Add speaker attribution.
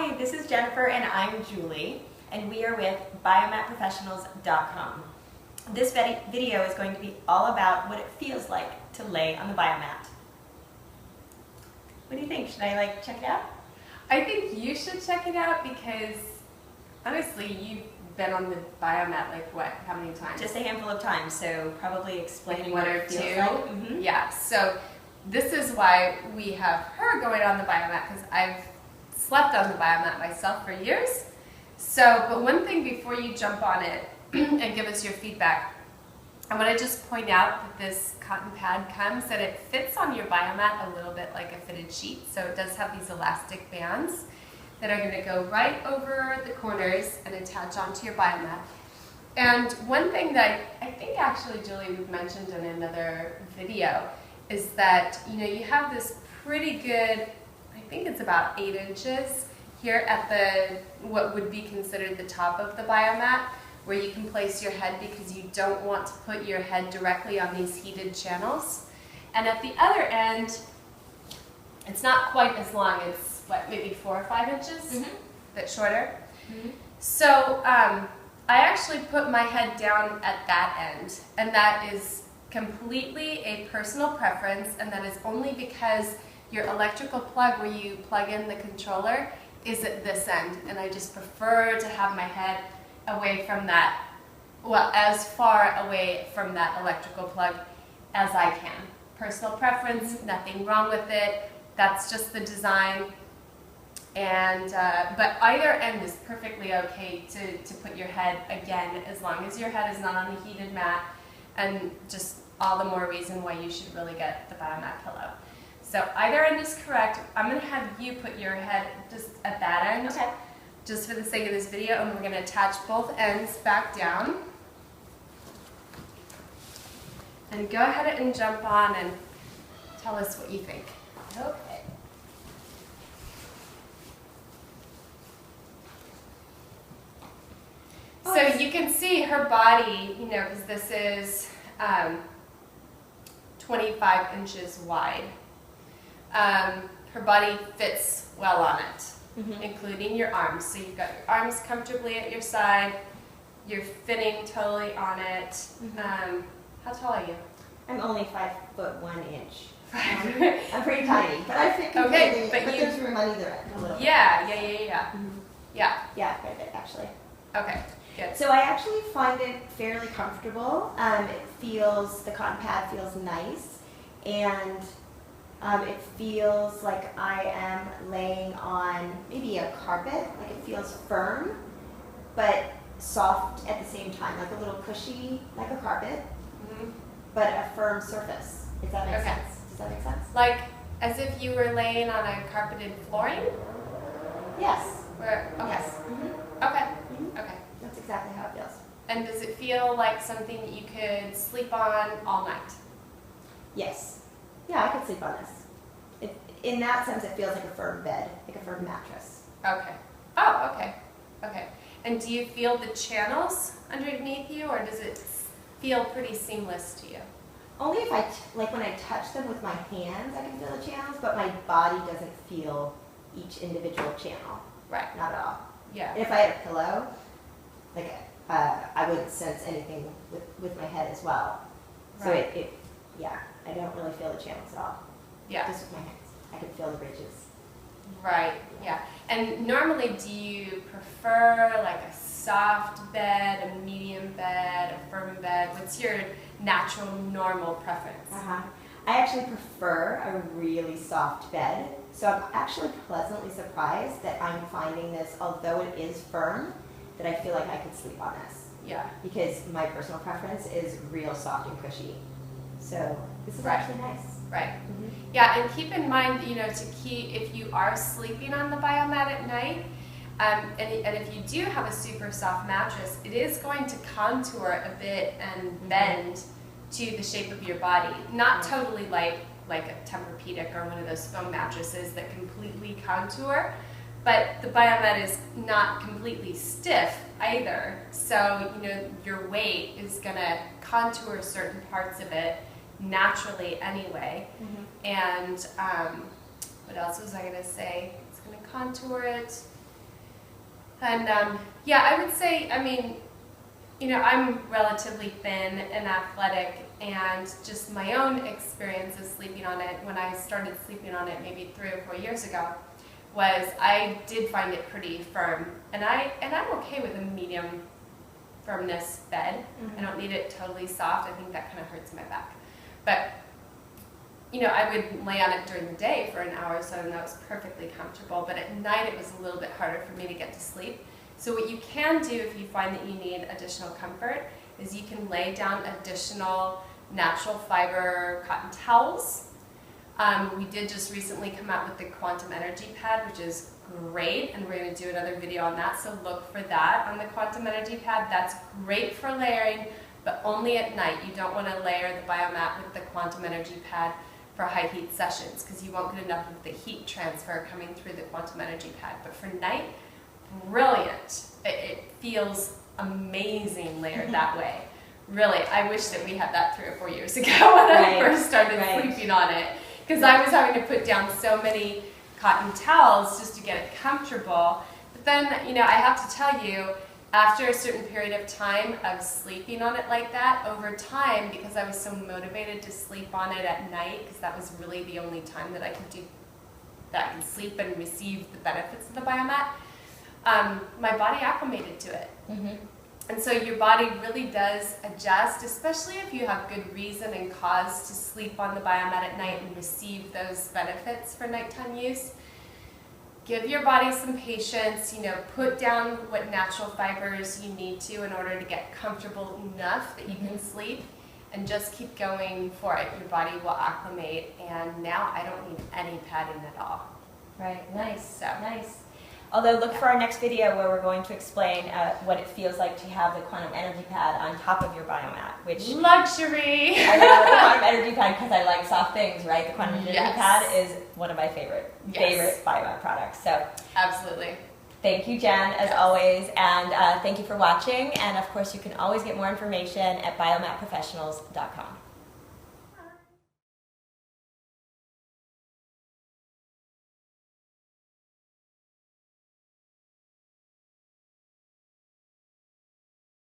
Speaker 1: Hi, this is Jennifer and I'm Julie, and we are with biomatprofessionals.com. This video is going to be all about what it feels like to lay on the biomat. What do you think? Should I check it out?
Speaker 2: I think you should check it out because honestly, you've been on the biomat how many times?
Speaker 1: Just a handful of times, so probably explaining
Speaker 2: one
Speaker 1: what
Speaker 2: or
Speaker 1: it feels
Speaker 2: two.
Speaker 1: like. Mm-hmm.
Speaker 2: Yeah, so this is why we have her going on the biomat, because I've slept on the biomat myself for years. So, but one thing before you jump on it and give us your feedback, I want to just point out that this cotton pad comes, that it fits on your biomat a little bit like a fitted sheet. So it does have these elastic bands that are going to go right over the corners and attach onto your biomat. And one thing that I think actually, Julie, we've mentioned in another video is that, you have this pretty good, I think it's about 8 inches here at what would be considered the top of the biomat, where you can place your head because you don't want to put your head directly on these heated channels. And at the other end, it's not quite as long. It's maybe 4 or 5 inches, a bit shorter. So I actually put my head down at that end, and that is completely a personal preference, and that is only because your electrical plug where you plug in the controller is at this end, and I just prefer to have my head away from that, well, as far away from that electrical plug as I can. Personal preference, nothing wrong with it, that's just the design. And but either end is perfectly okay to put your head, again, as long as your head is not on the heated mat, and just all the more reason why you should really get the biomat pillow. So either end is correct. I'm going to have you put your head just at that end,
Speaker 1: okay,
Speaker 2: just for the sake of this video, and we're going to attach both ends back down. And go ahead and jump on and tell us what you think.
Speaker 1: Okay.
Speaker 2: So you can see her body, because this is 25 inches wide. Her body fits well on it, including your arms. So you've got your arms comfortably at your side. You're fitting totally on it. How tall are you?
Speaker 1: I'm only 5'1". I'm pretty tiny, but I fit completely.
Speaker 2: Okay, but
Speaker 1: there's room on either end a little bit.
Speaker 2: Yeah.
Speaker 1: Yeah, quite a bit actually.
Speaker 2: Okay, good.
Speaker 1: So I actually find it fairly comfortable. The cotton pad feels nice, and it feels like I am laying on maybe a carpet. Like it feels firm, but soft at the same time, like a little cushy, like a carpet, but a firm surface. Does that make sense? Does that make sense?
Speaker 2: Like as if you were laying on a carpeted flooring?
Speaker 1: Yes.
Speaker 2: Yes. Okay.
Speaker 1: That's exactly how it feels.
Speaker 2: And does it feel like something that you could sleep on all night?
Speaker 1: Yes. Yeah, I could sleep on this. In that sense, it feels like a firm bed, like a firm mattress.
Speaker 2: Okay. Oh, okay. And do you feel the channels underneath you, or does it feel pretty seamless to you?
Speaker 1: Only if when I touch them with my hands, I can feel the channels, but my body doesn't feel each individual channel.
Speaker 2: Right.
Speaker 1: Not at all.
Speaker 2: Yeah.
Speaker 1: And if I had a pillow, I wouldn't sense anything with my head as well. So
Speaker 2: Right.
Speaker 1: I don't really feel the channels at all.
Speaker 2: Yeah.
Speaker 1: Just with my hands. I can feel the ridges.
Speaker 2: Right, yeah. And normally, do you prefer like a soft bed, a medium bed, a firm bed? What's your natural, normal preference?
Speaker 1: I actually prefer a really soft bed. So I'm actually pleasantly surprised that I'm finding this, although it is firm, that I feel like I could sleep on this.
Speaker 2: Yeah.
Speaker 1: Because my personal preference is real soft and cushy. So this is
Speaker 2: Right.
Speaker 1: actually nice.
Speaker 2: Right. Yeah, and keep in mind, if you are sleeping on the biomat at night, and if you do have a super soft mattress, it is going to contour a bit and bend to the shape of your body. Not totally like a Tempur-Pedic or one of those foam mattresses that completely contour, but the biomat is not completely stiff either. So, your weight is going to contour certain parts of it naturally anyway. And what else was I going to say? It's going to contour it. And yeah, I would say, I mean, you know, I'm relatively thin and athletic, and just my own experience of sleeping on it when I started sleeping on it maybe 3 or 4 years ago was I did find it pretty firm, and I'm okay with a medium firmness bed. I don't need it totally soft. I think that kind of hurts my back. But you know, I would lay on it during the day for an hour or so, and that was perfectly comfortable. But at night, it was a little bit harder for me to get to sleep. So what you can do if you find that you need additional comfort is you can lay down additional natural fiber cotton towels. We did just recently come out with the Quantum Energy Pad, which is great, and we're going to do another video on that, so look for that on the Quantum Energy Pad. That's great for layering, but only at night. You don't want to layer the biomat with the Quantum Energy Pad for high heat sessions because you won't get enough of the heat transfer coming through the Quantum Energy Pad. But for night, brilliant. It feels amazing layered that way. Really, I wish that we had that 3 or 4 years ago when I first started sleeping on it, because I was having to put down so many cotton towels just to get it comfortable. But then, you know, I have to tell you, after a certain period of time of sleeping on it like that, over time, because I was so motivated to sleep on it at night, because that was really the only time that I could do that, I could sleep and receive the benefits of the biomat, my body acclimated to it. And so your body really does adjust, especially if you have good reason and cause to sleep on the biomat at night and receive those benefits for nighttime use. Give your body some patience, you know, put down what natural fibers you need to in order to get comfortable enough that you can sleep, and just keep going for it. Your body will acclimate, and now I don't need any padding at all.
Speaker 1: Right, nice,
Speaker 2: So.
Speaker 1: nice. Although look for our next video where we're going to explain what it feels like to have the Quantum Energy Pad on top of your biomat, which...
Speaker 2: Luxury!
Speaker 1: I love the Quantum Energy Pad because I like soft things, right? The Quantum Energy Pad is one of my favorite biomat products. So
Speaker 2: absolutely.
Speaker 1: Thank you, Jen, as always, and thank you for watching. And of course, you can always get more information at biomatprofessionals.com.